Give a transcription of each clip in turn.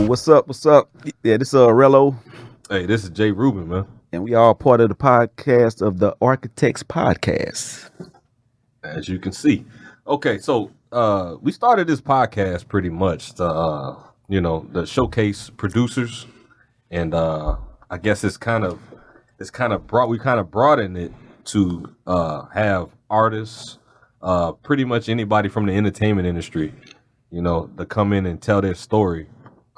what's up? What's up? Yeah, this is Rello, Hey, this is Jay Rubin, man. and we are part of the podcast of the Architects Podcast. As you can see. Okay, so we started this podcast pretty much to to showcase producers, and I guess we kind of broadened it to have artists, pretty much anybody from the entertainment industry, to come in and tell their story.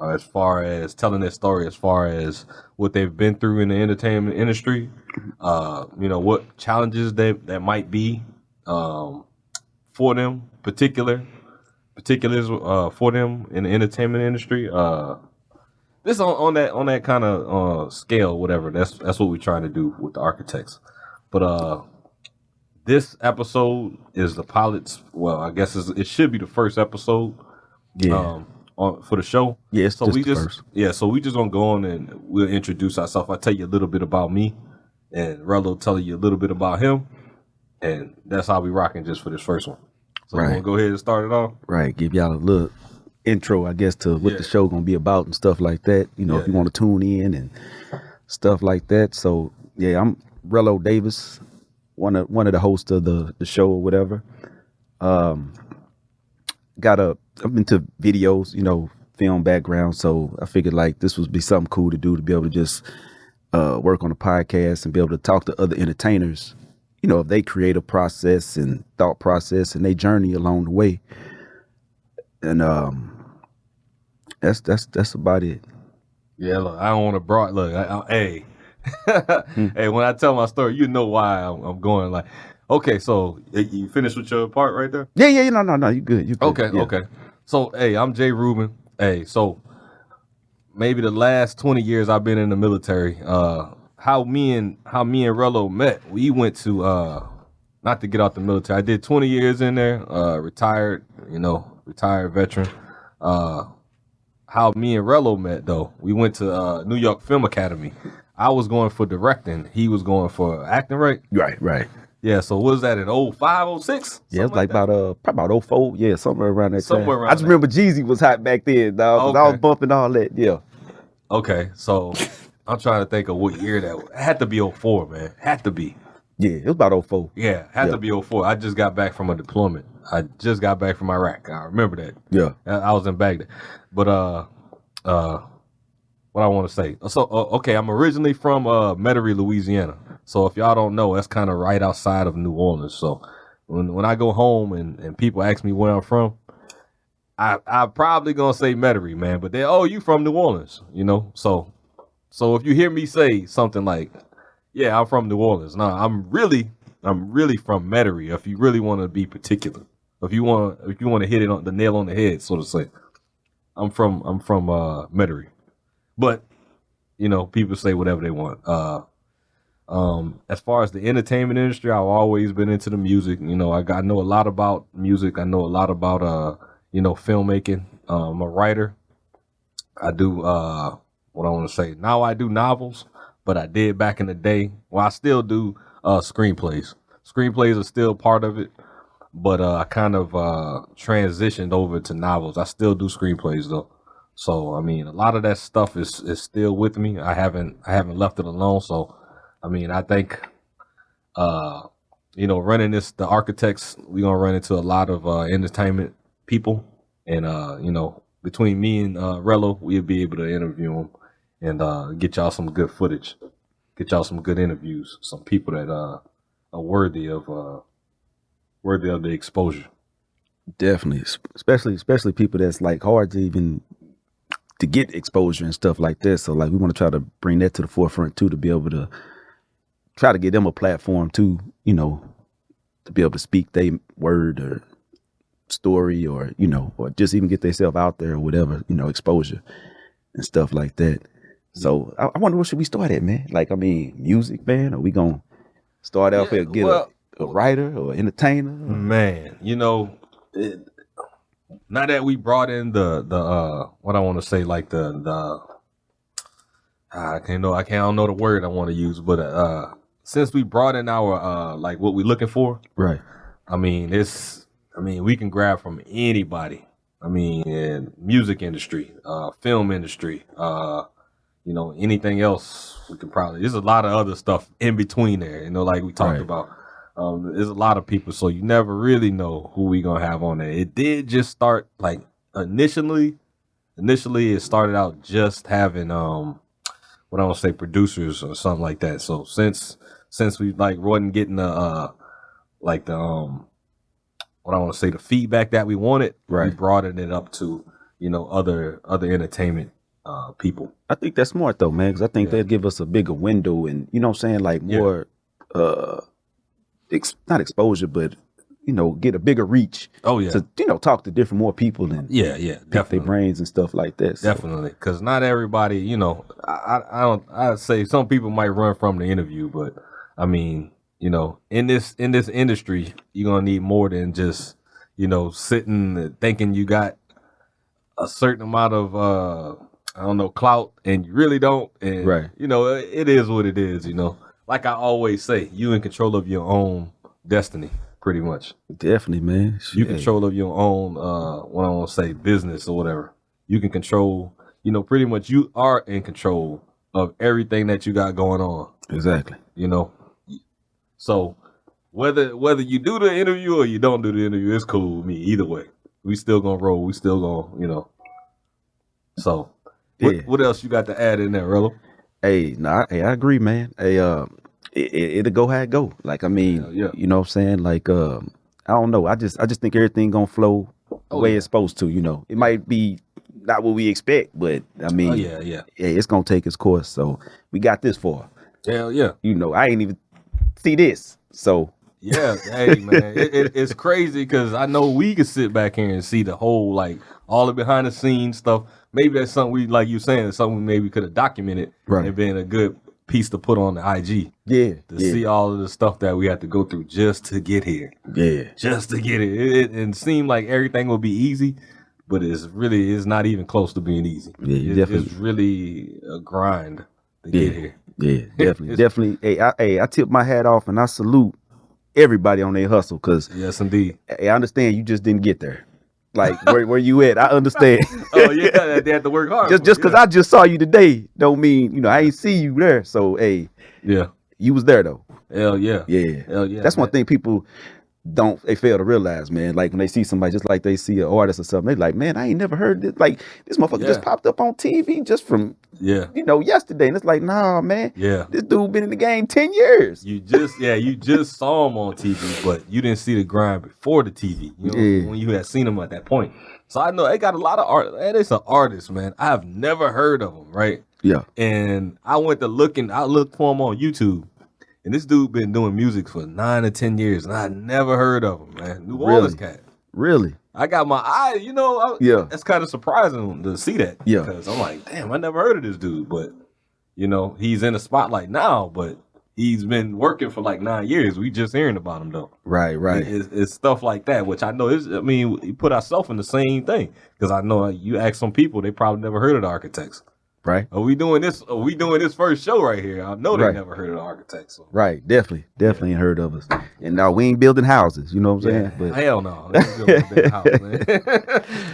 As far as telling their story, as far as what they've been through in the entertainment industry, what challenges that might be for them, particulars for them in the entertainment industry. This on that kind of scale, whatever. That's what we're trying to do with the architects. But this episode is the pilot's. Well, I guess it should be the first episode. Yeah. For the show. Yeah, it's so just we the just first. so we just gonna go on and we'll introduce ourselves. I'll tell you a little bit about me, and Rello tell you a little bit about him, and that's how we rocking just for this first one. So Right. we're gonna go ahead and start it off. Right. Give y'all a little intro, I guess, to what the show gonna be about and stuff like that. If you want to tune in and stuff like that. So yeah, I'm Rello Davis, one of the hosts of the show or whatever. I'm into videos, film background, so I figured like this would be something cool to do, to be able to just work on a podcast and be able to talk to other entertainers, of their creative process and thought process and their journey along the way. And that's about it. Yeah, look, I don't want to look. Hey, hey, when I tell my story, you know why I'm going like. Okay, so you finished with your part right there? Yeah, no, you good. You good. Okay, Yeah. okay. So, hey, I'm Jay Rubin. Hey, so maybe the last 20 years I've been in the military. How me and Rello met. We went to not to get out the military. I did 20 years in there. Retired veteran. How me and Rello met though. We went to New York Film Academy. I was going for directing. He was going for acting, right? Right. Yeah, so what was that in 05, 06? Yeah, it was like probably about 04. Yeah, somewhere around that time. Somewhere around I just remember Jeezy was hot back then, dog. 'Cause I was bumping all that. Yeah. Okay, so I'm trying to think of what year that was. It had to be 04, man. Had to be. Yeah, it was about 04. Yeah, had to be 04. I just got back from a deployment. I just got back from Iraq. I remember that. Yeah. I was in Baghdad. But what I want to say. So okay, I'm originally from Metairie, Louisiana. So if y'all don't know, that's kind of right outside of New Orleans. So when I go home and people ask me where I'm from, I probably gonna say Metairie, man. But they, you from New Orleans, So if you hear me say something like, yeah, I'm from New Orleans. No, I'm really from Metairie. If you really want to be particular, if you want to hit it on the nail on the head, so to say, I'm from Metairie. But people say whatever they want. As far as the entertainment industry, I've always been into the music. I know a lot about music. I know a lot about filmmaking. I'm a writer. I do what I want to say. Now I do novels, but I did back in the day. Well, I still do screenplays. Screenplays are still part of it, but I kind of transitioned over to novels. I still do screenplays though. So I mean, a lot of that stuff is still with me. I haven't left it alone. So I mean, I think running the architects, we're gonna run into a lot of entertainment people, and between me and Rello, we'll be able to interview them and get y'all some good footage, get y'all some good interviews, some people that are worthy of the exposure. Definitely, especially people that's like hard to get exposure and stuff like that. So like we want to try to bring that to the forefront too, to be able to try to get them a platform too, to be able to speak their word or story or or just even get themselves out there or whatever, exposure and stuff like that. So I wonder, where should we start at, man? Like, I mean, music, man? Are we gonna start out here, get a writer or entertainer? Man, now that we brought in the what I want to say, like the I don't know the word I want to use, but since we brought in our like what we're looking for, right? I mean, we can grab from anybody. I mean, in music industry, film industry, anything else we could probably. There's a lot of other stuff in between there. Like we talked Right. about. There's a lot of people, so you never really know who we gonna have on there. It did just start like initially. Initially, it started out just having what I want to say producers or something like that. So since we like wasn't getting the what I want to say the feedback that we wanted, we Right. broadened it up to other entertainment people. I think that's smart though, man, because I think Yeah. that'd give us a bigger window and you know what I'm saying, like Yeah. more not exposure, but get a bigger reach Oh yeah, to talk to different more people and yeah, pick their definitely. brains and stuff like that. So, Definitely, because not everybody, I don't. I'd say some people might run from the interview, but I mean, in this industry, you're gonna need more than just sitting and thinking you got a certain amount of I don't know clout, and you really don't. And Right. it is what it is. Like I always say, you in control of your own destiny, pretty much. Definitely, man. You Shit. control of your own what I want to say business or whatever. You can control, pretty much you are in control of everything that you got going on, Exactly. So whether you do the interview or you don't do the interview, it's cool with me either way. We still gonna roll, we still gonna, So Yeah. what else you got to add in there, Rello? Hey, I agree, man. Hey, it'll go how it go. Like, I mean, Hell yeah. you know what I'm saying? Like, I don't know. I just think everything gonna flow the Oh, way yeah. it's supposed to. It might be not what we expect, but I mean, Oh yeah. it's gonna take its course. So we got this far. Hell yeah. I ain't even see this. So Yeah, hey man, it's crazy because I know we could sit back here and see the whole like all the behind the scenes stuff. Maybe that's something we like you saying, it's something we maybe could have documented Right. and been a good piece to put on the IG yeah, to see all of the stuff that we had to go through just to get here, yeah, just to get it. It seemed like everything will be easy, but it's not even close to being easy. Yeah, you definitely- It's really a grind to yeah, get here. yeah, definitely. Hey, I tip my hat off and I salute everybody on their hustle because Yes, indeed. I understand you just didn't get there. Like where you at? I understand. Oh yeah, they had to work hard. just because I just saw you today don't mean I ain't see you there. So hey, Yeah. you was there though. Hell yeah. Yeah, Hell yeah. that's one man. thing people they fail to realize, man. Like when they see somebody, just like they see an artist or something, they like, man, I ain't never heard this. Like this motherfucker just Yeah. popped up on TV just from Yeah. yesterday, and it's like, nah, man, Yeah. this dude been in the game 10 years. You just saw him on TV, but you didn't see the grind before the TV. Yeah. When you had seen him at that point. So I know they got a lot of art. And it's an artist, man. I've never heard of him, right? Yeah, And I went to I looked for him on YouTube. And this dude been doing music for 9 or 10 years, and I never heard of him, man. New Orleans cat. really. I got my eye, Yeah. That's kind of surprising to see that. Yeah. Because I'm like, damn, I never heard of this dude. But, he's in the spotlight now, but he's been working for like 9 years. We just hearing about him, though. Right. It's stuff like that, which I know we put ourselves in the same thing. Because I know you ask some people, they probably never heard of the Architects. Right. Are we doing this first show right here? I know they Right. never heard of the Architects. So. Right. Definitely ain't heard of us. And now we ain't building houses, you know what I'm Yeah, saying? But hell no. Let's go to that house, man.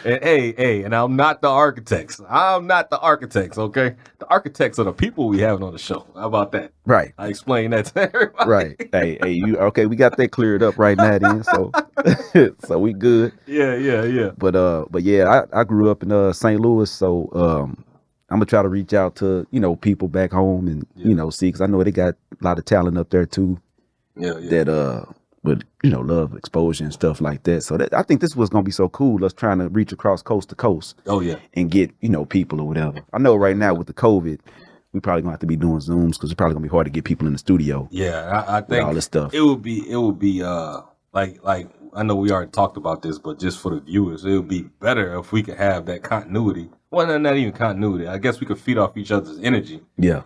And hey, and I'm not the architects. Okay? The architects are the people we having on the show. How about that? right. I explained that to everybody. Right. hey, you okay, we got that cleared up right now then. So so we good. Yeah. But yeah, I grew up in St. Louis, so I'm gonna try to reach out to people back home and see, because I know they got a lot of talent up there too Yeah. that would love exposure and stuff like that. So I think this was gonna be so cool. Us trying to reach across coast to coast Oh yeah. and get people or whatever. I know right now with the COVID, we probably gonna have to be doing Zooms because it's probably gonna be hard to get people in the studio Yeah. I with think all this stuff. it would be like I know we already talked about this, but just for the viewers, it would be better if we could have that continuity. Well, not even continuity. I guess we could feed off each other's energy. Yeah,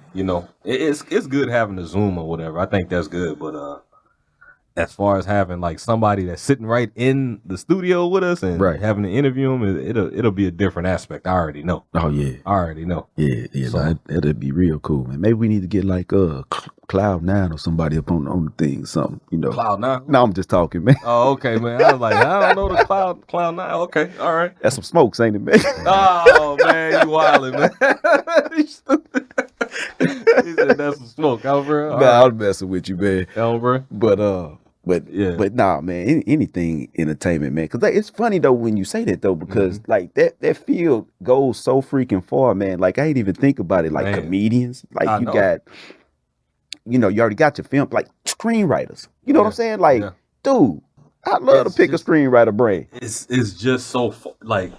It's good having a Zoom or whatever. I think that's good, but as far as having like somebody that's sitting right in the studio with us and Right. having to interview them, it'll be a different aspect. I already know. oh yeah. I already know. Yeah, So- that'd be real cool, man. Maybe we need to get like Cloud9 or somebody up on the thing, something, you know. Cloud9. No, I'm just talking, man. Oh, okay, man. I was like, I don't know the Cloud9. Okay, all right. That's some smokes, ain't it, man? Oh man, you wildin', man. You stupid. He said that's some smoke, Albert. Nah, I'm messing with you, man. Albert. But but nah, man, anything entertainment, man. Cause it's funny though when you say that though, because like that field goes so freaking far, man. Like I ain't even think about it. Like Man. comedians, like I you know. got, you know, you already got your film, like screenwriters. You know what I'm saying? Like, Yeah. dude, I love It's to pick just- a screenwriter brain. It's just so like,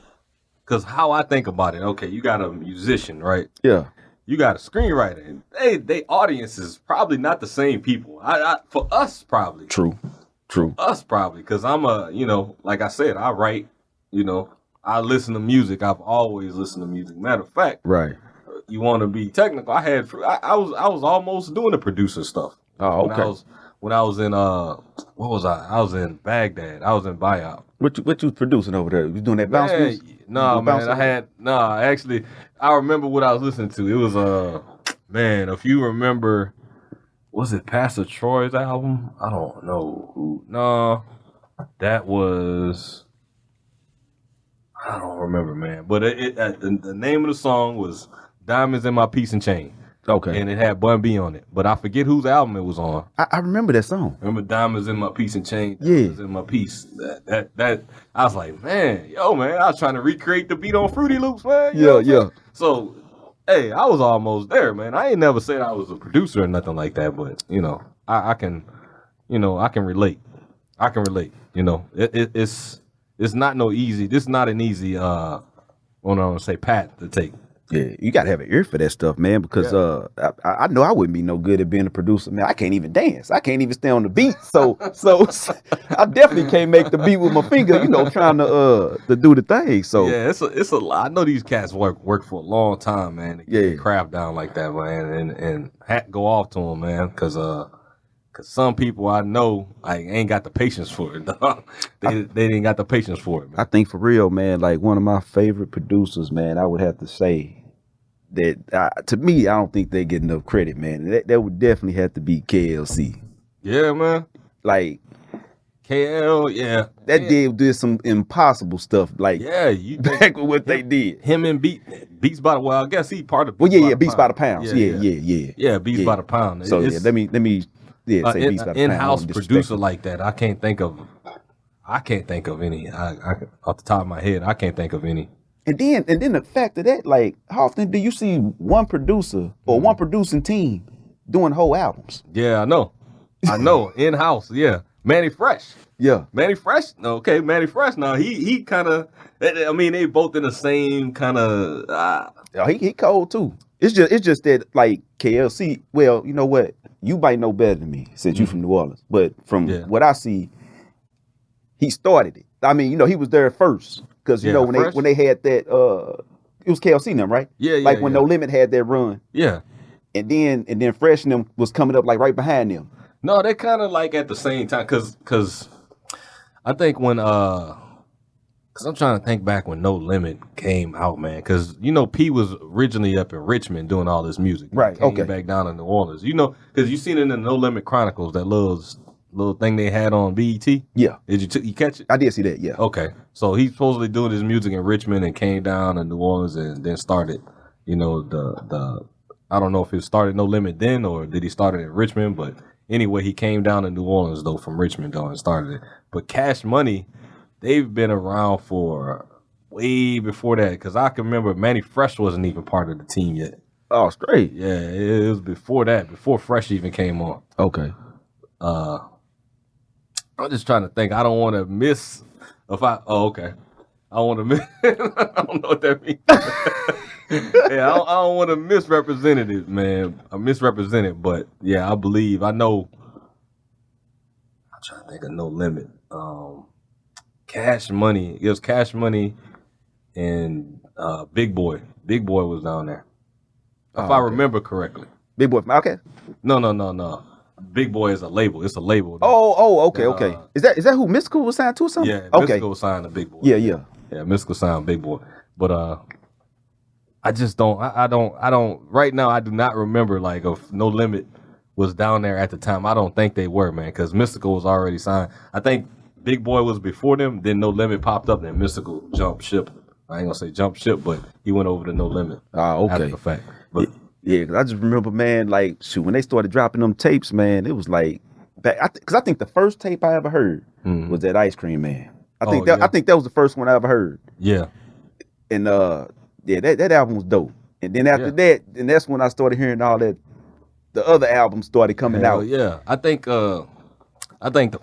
cause how I think about it. Okay, you got a musician, right? Yeah, You got a screenwriter, and they audience is probably not the same people. I for us probably. true. Us probably, because I'm like I said, I write, I listen to music. I've always listened to music. Matter of fact, Right. you want to be technical. I was almost doing the producer stuff. Oh, okay. When I was in what was I? I was in Baghdad. I was in Bayat. What you was producing over there? You doing that bounce Man, music? no, You man. bouncing? Actually, I remember what I was listening to. It was man, if you remember, was it Pastor Troy's album? I don't know who. No, that was. I don't remember, man. But the name of the song was "Diamonds in My Piece and Chain," Okay. and it had Bun B on it. But I forget whose album it was on. I remember that song. Remember "Diamonds in My Piece and Chain"? Yeah. Diamonds in my piece. That I was like, man, I was trying to recreate the beat on Fruity Loops, man. You know what I'm saying? So, hey, I was almost there, man. I ain't never said I was a producer or nothing like that, but I can, I can relate. I can relate. It's not no easy. This is not an easy path to take. Yeah, you gotta have an ear for that stuff, man. Because I know I wouldn't be no good at being a producer, man. I can't even dance. I can't even stay on the beat. So I definitely can't make the beat with my finger. Trying to do the thing. So Yeah, it's a lot. I know these cats work for a long time, man. To get their craft down like that, man, and hat go off to them, man, because some people I know ain't got the patience for it. Dog. They didn't got the patience for it, man. I think for real, man. Like one of my favorite producers, man. I would have to say that to me, I don't think they get enough credit, man. That would definitely have to be KLC. Yeah, man. Like KL, yeah. that did some impossible stuff. Like Yeah, you back with what they did. him and Beats by the I guess he part of. Well, yeah, Beats by the Pounds. Yeah. Yeah, Beats by the Pound. So It's- let me say Beats by the Pound. in-house I don't disrespect producer him. like that, I can't think of any. I off the top of my head, I can't think of any. And then the fact of that, like, how often do you see one producer or one producing team doing whole albums? Yeah, I know. In-house, yeah. Manny Fresh. Yeah. Manny Fresh? Okay, Manny Fresh. Now he kind of. I mean, they both in the same kind of. Yeah, he cold too. It's just that like KLC. Well, you know what? You might know better than me since you from New Orleans. But from what I see, he started it. I mean, he was there first because Yeah, when Fresh? they had that. It was KLC and them, right? Yeah, Like when No Limit had that run, Yeah. and then Fresh and them was coming up like right behind them. No, they kind of like at the same time, cause I think when cause I'm trying to think back when No Limit came out, man, cause P was originally up in Richmond doing all this music, Right, Came okay. back down in New Orleans, cause you seen it in the No Limit Chronicles, that little thing they had on BET. Yeah, Did you catch it? I did see that. Yeah. Okay, so he's supposedly doing his music in Richmond and came down in New Orleans and then started, the I don't know if it started No Limit then or did he start it in Richmond, but anyway, he came down to New Orleans though from Richmond though and started it. But Cash Money, they've been around for way before that because I can remember Manny Fresh wasn't even part of the team yet. Oh, straight. Yeah, it was before that, before Fresh even came on. Okay. I'm just trying to think. I don't want to miss. Okay. I want to miss. I don't know what that means. Yeah, I don't want to misrepresent it, man. I misrepresent it, but yeah, I know. I'm trying to think of No Limit. Cash Money. It was Cash Money and Big Boy. Big Boy was down there. If I remember correctly. Big Boy. Okay. No. Big Boy is a label. It's a label. Okay. Is that who Mystical was signed to or something? Yeah, Okay. Mystical signed to Big Boy. Yeah. Yeah, Mystical signed Big Boy. But I just don't. I don't. Right now, I do not remember like of No Limit was down there at the time. I don't think they were, man, because Mystical was already signed. I think Big Boy was before them. Then No Limit popped up, then Mystical jumped ship. I ain't gonna say jump ship, but he went over to No Limit. Okay. After the fact. But yeah, 'cause I just remember, man, like shoot, when they started dropping them tapes, man, it was like back. Because I think the first tape I ever heard was that Ice Cream Man. I think that was the first one I ever heard. Yeah. And yeah, that album was dope. And then after that, then that's when I started hearing all that. The other albums started coming out. Yeah, I think the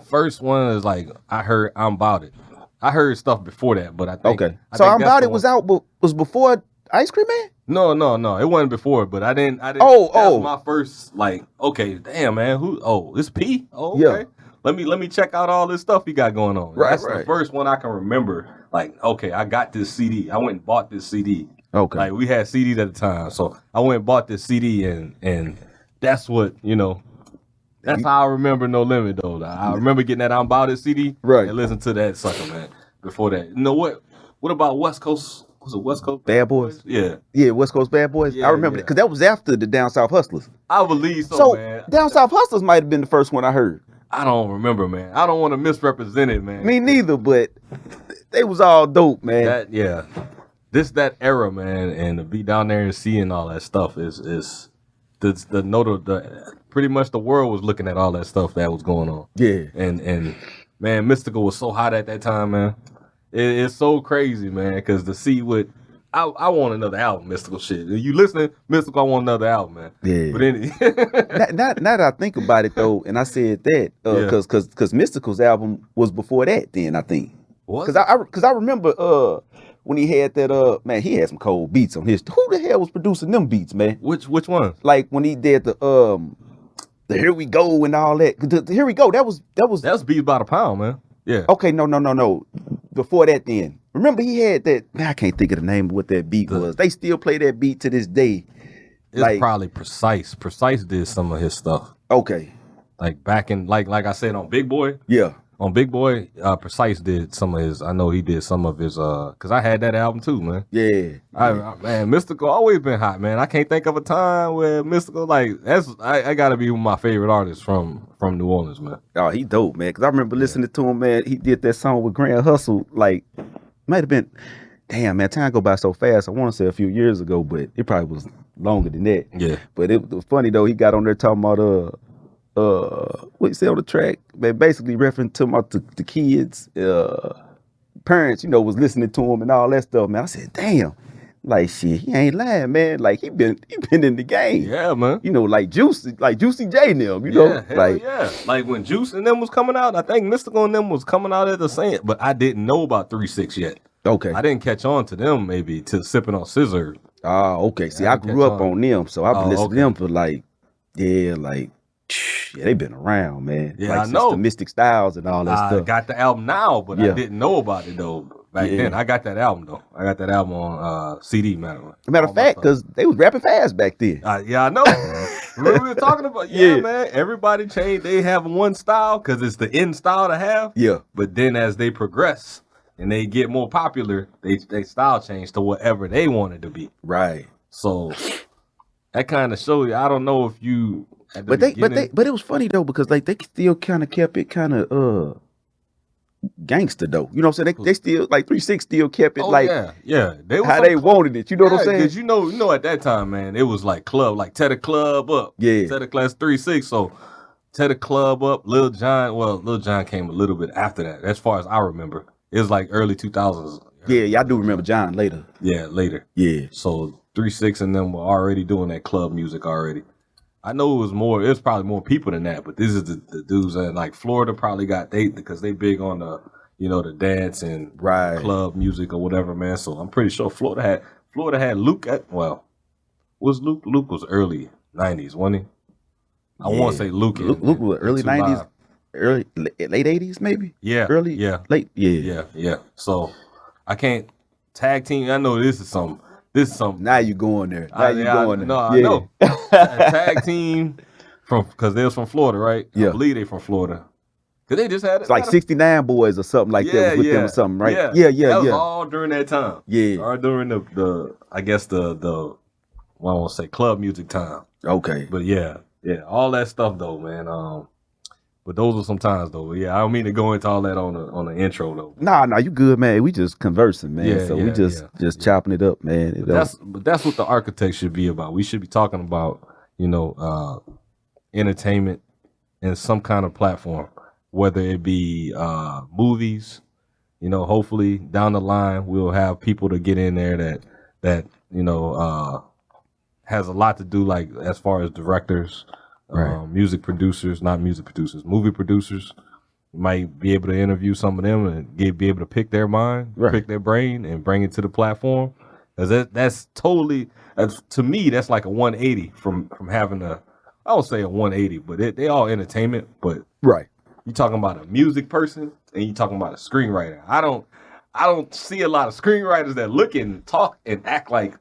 first one is like I heard I'm About It. I heard stuff before that, but I think So I'm About It was out, but was before Ice Cream Man? No, it wasn't before, but I didn't. That was my first like. Okay, damn man, who? Oh, it's P. Oh, okay. Yeah. Let me check out all this stuff he got going on. That's the first one I can remember. Like, okay, I got this CD. I went and bought this CD. Okay. Like we had CDs at the time, so I went and bought this CD, and that's what That's how I remember No Limit though. I remember getting that I'm About It CD, and listen to that sucker, man. Before that, you know what? What about West Coast? Was it West Coast Bad Boys? Yeah, West Coast Bad Boys. Yeah, I remember that because that was after the Down South Hustlers. I believe so, man. Down South Hustlers might have been the first one I heard. I don't remember, man. I don't want to misrepresent it, man. Me neither, but they was all dope, man. That era, man, and to be down there and seeing all that stuff is the note of the pretty much the world was looking at all that stuff that was going on. Yeah. And man, Mystical was so hot at that time, man. It's so crazy, man, because to see what I want another album, Mystical shit. You listening, Mystical, I want another album, man. Yeah. But anyway. now that I think about it though, and I said that because Mystical's album was before that. Then I think because I remember when he had that man, he had some cold beats on his. Who the hell was producing them beats, man? Which one? Like when he did the Here We Go and all that. The Here We Go. That was Beats by the Pound, man. Yeah. Okay, no. Before that, then remember he had that. Man, I can't think of the name of what that beat was. They still play that beat to this day. It's probably Precise. Precise did some of his stuff. Okay. Like back in like I said on Big Boy. Yeah. On Big Boy, Precise did some of his. I know he did some of his. Cause I had that album too, man. Yeah. Man, Mystical always been hot, man. I can't think of a time where Mystical I gotta be my favorite artist from New Orleans, man. Oh, he dope, man. Cause I remember listening to him, man. He did that song with Grand Hustle. Like, might have been. Damn, man, time go by so fast. I want to say a few years ago, but it probably was longer than that. Yeah. But it was funny though. He got on there talking about what he said on the track, man, basically referring to the kids, parents, was listening to him and all that stuff, man. I said, damn, like shit, he ain't lying, man. Like he been in the game. Yeah, man. Like Juicy J and them, yeah. Like when Juice and them was coming out, I think Mystical and them was coming out at the same, but I didn't know about 3-6 yet. Okay. I didn't catch on to them maybe till Sipping on Scissor. Oh, okay. See, I grew up on them, so I've been listening to them for they've been around, man. Yeah, I know. The Mystic Styles and all that stuff. I got the album now, but I didn't know about it though. Back then, I got that album though. I got that album on CD, matter of fact, because they was rapping fast back then. Yeah, I know. Remember we were talking about? Yeah, man. Everybody changed. They have one style because it's the in style to have. Yeah. But then as they progress and they get more popular, they style change to whatever they want it to be. Right. So that kind of shows you. I don't know if you. But it was funny though because like they still kind of kept it kind of gangster though. You know what I'm saying? They still like 3-6 still kept it They how they wanted it. You know what I'm saying? Because you know at that time, man, it was like club, like Teddy Club Up. Yeah. Teddy Class 3-6. So Teddy Club Up, Lil Jon came a little bit after that. As far as I remember, it was like early 2000s. Yeah, I do remember John later. Yeah, later. Yeah. So 3-6 and them were already doing that club music already. I know it was probably more people than that, but this is the dudes that like Florida probably got because they big on the the dance and club music or whatever, man. So I'm pretty sure Florida had Luke was early 90s, wasn't he? I want to say Luke was early 90s, late 80s maybe. Yeah, early, late, yeah. So I can't tag team. I know this is something. Now you going there. I know. Tag team because they was from Florida, right? Yeah. I believe they from Florida. Cause they just had it's like 69 Boys or something like that was with them or something, right? Yeah. That was all during that time. Yeah. Or during the I guess the I won't say club music time. Okay. But yeah, Yeah, all that stuff though, man. But those are some times though. Yeah, I don't mean to go into all that on the intro though. Nah, you good, man. We just conversing, man. Yeah, So we just yeah. chopping it up, man. But that's what the architect should be about. We should be talking about, entertainment in some kind of platform, whether it be movies. Hopefully down the line we'll have people to get in there that has a lot to do, like as far as directors, Right. music producers, not music producers, movie producers. You might be able to interview some of them and be able to pick their mind, Right. pick their brain, and bring it to the platform. Because that's to me, that's like a 180 from having I don't say a 180, but they all entertainment. But Right. you talking about a music person and you talking about a screenwriter. I don't see a lot of screenwriters that look and talk and act like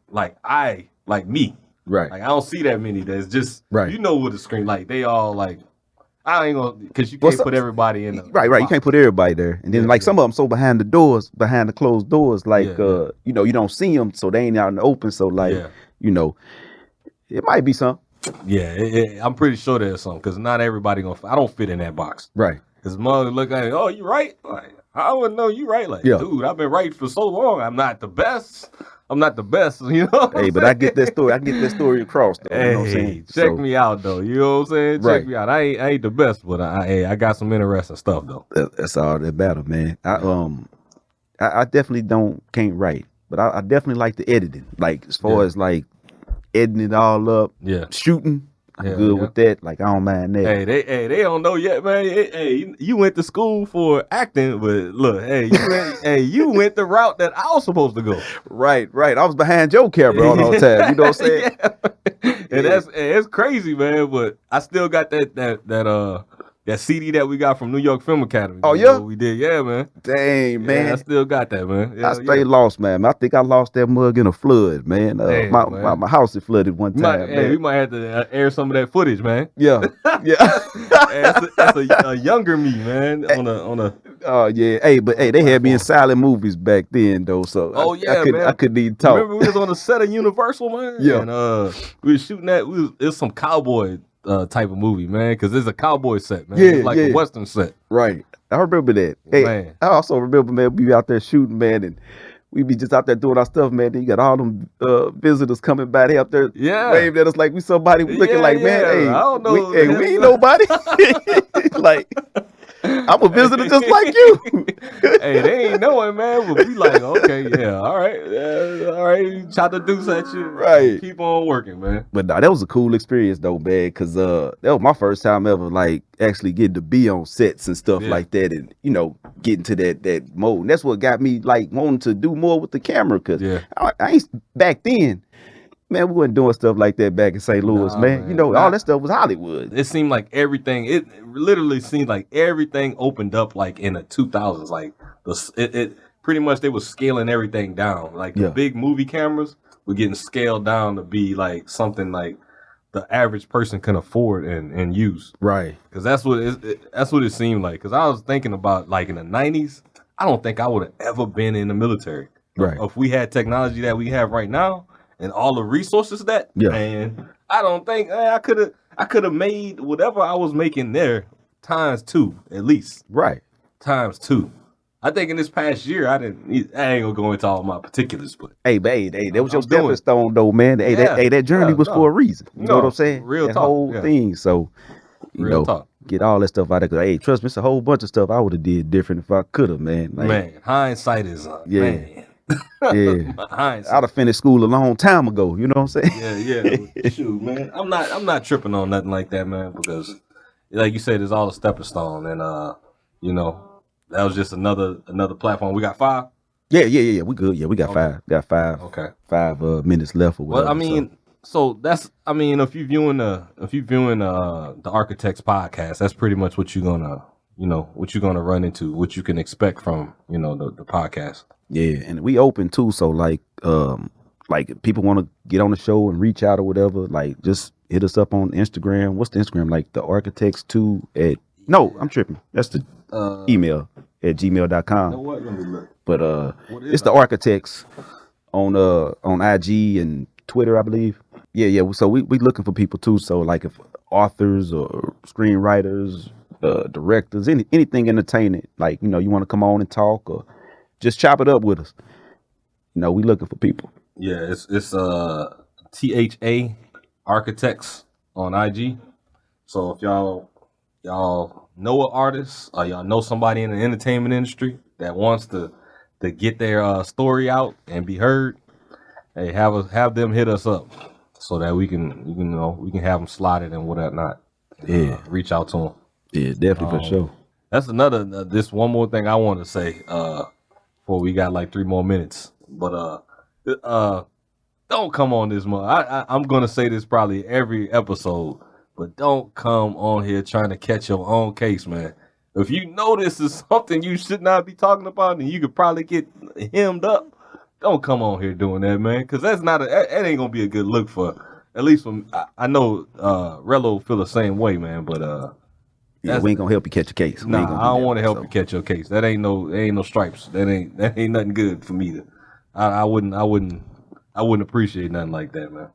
me. Right. Like I don't see that many. That's just Right. what a screen like. They all like. I ain't gonna, because you Well, can't put everybody in. Right. You can't put everybody there, and then Yeah, like yeah. some of them so behind the closed doors, like Yeah, yeah. you don't see them, so they ain't out in the open. So like, Yeah. It might be some. Yeah, I'm pretty sure there's some, because not everybody I don't fit in that box. Right. Because mother look at it, oh, you right? Like, I wouldn't know you right. Like, Yeah. dude, I've been right for so long. I'm not the best. You know. Hey, but I get that story. I get that story across. Though, you know what I'm saying? Check me out though. You know what I'm saying? Right. Check me out. I ain't the best, but I got some interesting stuff though. That's all that matter, man. I definitely can't write, but I definitely like the editing. Like as far as like editing it all up, Yeah. shooting. I'm Yeah, good yeah. with that. Like I don't mind that. They don't know yet, man. Hey, you went to school for acting, but look, you went the route that I was supposed to go. Right. I was behind your camera all the time. You know what I'm saying? Yeah. And it's crazy, man. But I still got that CD that we got from New York Film Academy. Oh, You know yeah? what we did, yeah, man. Dang, man. Yeah, I still got that, man. Yeah, I straight lost, man. I think I lost that mug in a flood, man. Damn, man. My house is flooded one time, man. We might have to air some of that footage, man. Yeah. Hey, that's a younger me, man. On a Oh yeah. Hey, they had me in silent movies back then though. So Oh, yeah, man. I couldn't even talk. Remember we was on the set of Universal, man? Yeah. And we was shooting it's some cowboy type of movie, man, because it's a cowboy set, man. Yeah, It's like yeah. a Western set. Right. I remember that. Hey, Man. I also remember, man, we be out there shooting, man, and we be just out there doing our stuff, man. Then you got all them visitors coming by. They up there Yeah. waving at us like we somebody. We looking Yeah, like, man, yeah. hey, I don't know, we man. ain't nobody. Like, I'm a visitor just like you. Hey, they ain't knowing, man, but we like, okay, yeah, all right, shot the deuce at you. Right. Keep on working, man. But nah, that was a cool experience though, man, because that was my first time ever like actually getting to be on sets and stuff Yeah. like that, and getting to that mode. And that's what got me like wanting to do more with the camera, because Yeah. I ain't back then. Man, we wasn't doing stuff like that back in St. Louis, Nah, man. man. All that stuff was Hollywood. It seemed like everything. It literally seemed like everything opened up like in the 2000s. Like it pretty much they was scaling everything down. Like the Yeah. big movie cameras were getting scaled down to be like something like the average person can afford and use. Right. Because that's what it seemed like. Because I was thinking about like in the 90s, I don't think I would have ever been in the military. Right. If we had technology that we have right now and all the resources man, I don't think I could have made whatever I was making there times 2 at least. Right. Times 2. I think in this past year I ain't gonna go into all my particulars, but Hey, that was your I'm doing stepping it. stone though, man. Hey, Yeah. that journey Yeah, was no. for a reason. You know No, what I'm saying? real that talk, whole yeah. thing. So, Real talk. get all that stuff out of there. Hey, trust me, it's a whole bunch of stuff I would have did different if I could have, man. Like, man, hindsight is Yeah. man. yeah. Hindsight. I'd have finished school a long time ago. You know what I'm saying? Yeah. Shoot, man. I'm not tripping on nothing like that, man, because like you said, it's all a stepping stone, and that was just another platform. We got 5. Yeah. We good. Yeah, we got Okay. five. Got five. Okay. 5 minutes left or whatever. Well, I mean, so that's if you viewing the Architects podcast, that's pretty much what you're gonna run into, what you can expect from the podcast. yeah, and we open too. So like if people want to get on the show and reach out or whatever, like just hit us up on Instagram. What's the Instagram? Like the Architects2 at. No, I'm tripping. That's the email at gmail.com. What? Let me look. But What is it's the Architects on IG and Twitter, I believe. Yeah. So we looking for people too. So like if authors or screenwriters, directors, anything entertainment. Like, you know, you want to come on and talk or just chop it up with us. You know, we looking for people. Yeah, it's THA Architects on IG. So if y'all know an artist or y'all know somebody in the entertainment industry that wants to get their story out and be heard, hey, have them hit us up so that we can have them slotted and whatnot. Yeah. Reach out to them. Yeah, definitely for sure. That's another. This one more thing I want to say before we got like 3 more minutes. But don't come on this month. I'm gonna say this probably every episode, but don't come on here trying to catch your own case, man. If you know this is something you should not be talking about, and you could probably get hemmed up, don't come on here doing that, man. Because that ain't gonna be a good look for. At least from I know Rello feel the same way, man. But yeah, we ain't gonna help you catch a case. Nah, I don't want to help you catch your case. That ain't no stripes. That ain't nothing good for me. I wouldn't appreciate nothing like that, man.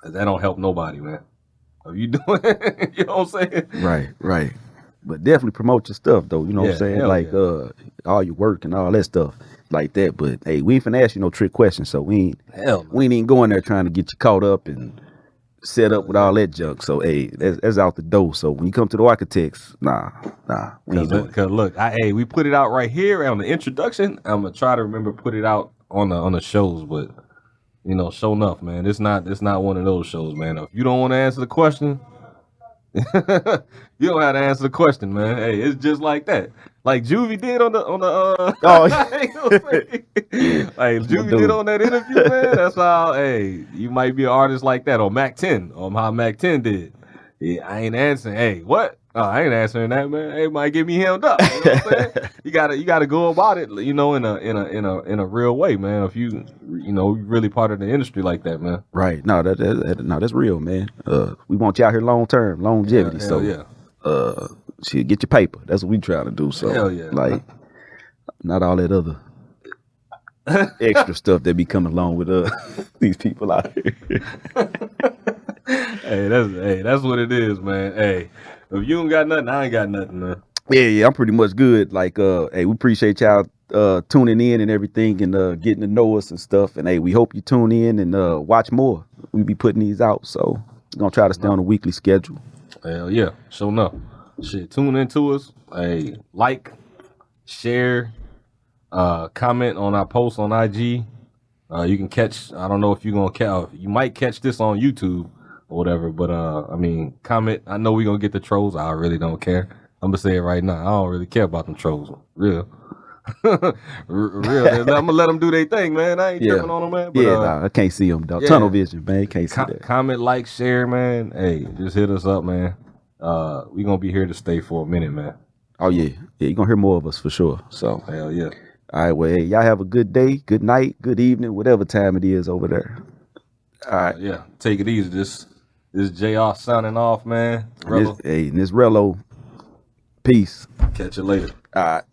That don't help nobody, man. Are you doing it? You know what I'm saying? Right. But definitely promote your stuff, though. You know what I'm saying? Like all your work and all that stuff like that. But hey, we ain't finna ask you no trick questions, so we ain't even going there trying to get you caught up and set up with all that junk. So hey, that's out the door. So when you come to the architects, nah, we ain't doing it. Cause look, we put it out right here on the introduction. I'm gonna try to remember to put it out on the shows, but you know, show enough, man. It's not one of those shows, man. If you don't want to answer the question, you don't have to answer the question, man. Hey, it's just like that. Like Juvie did on the like Juvie did on that interview, man. That's how you might be an artist like that, or Mac 10, or how Mac 10 did. Yeah, I ain't answering. Hey, what? Oh, I ain't answering that, man. Hey, might get me hemmed up. You know what I'm saying? You gotta go about it, you know, in a real way, man. If you really part of the industry like that, man. Right. No, that's real, man. We want you out here long term, longevity. Shit, get your paper. That's what we trying to do. So hell yeah. Like not all that other extra stuff that be coming along with these people out here. That's what it is, man. Hey, if you don't got nothing, I ain't got nothing, man. Yeah, I'm pretty much good. Like, hey, we appreciate y'all tuning in and everything and getting to know us and stuff. And hey, we hope you tune in and watch more. We be putting these out, so we're gonna try to stay on a weekly schedule. Hell yeah, sure enough. Shit, tune into us. Hey, like, share, comment on our posts on IG. You can catch. I don't know if you're gonna catch. You might catch this on YouTube or whatever. But I mean, comment. I know we're gonna get the trolls. I really don't care. I'm gonna say it right now. I don't really care about them trolls. Real. I'm gonna let them do their thing, man. I ain't tripping on them, man. But, I can't see them, dog. Yeah. Tunnel vision, man. Can't see that. Comment, like, share, man. Hey, just hit us up, man. We gonna be here to stay for a minute, man. Oh yeah, you're gonna hear more of us for sure. So hell yeah. All right, well, hey, y'all have a good day, good night, good evening, whatever time it is over there. All right, yeah. Take it easy. This JR signing off, man. And this Rello. Peace. Catch you later. All right.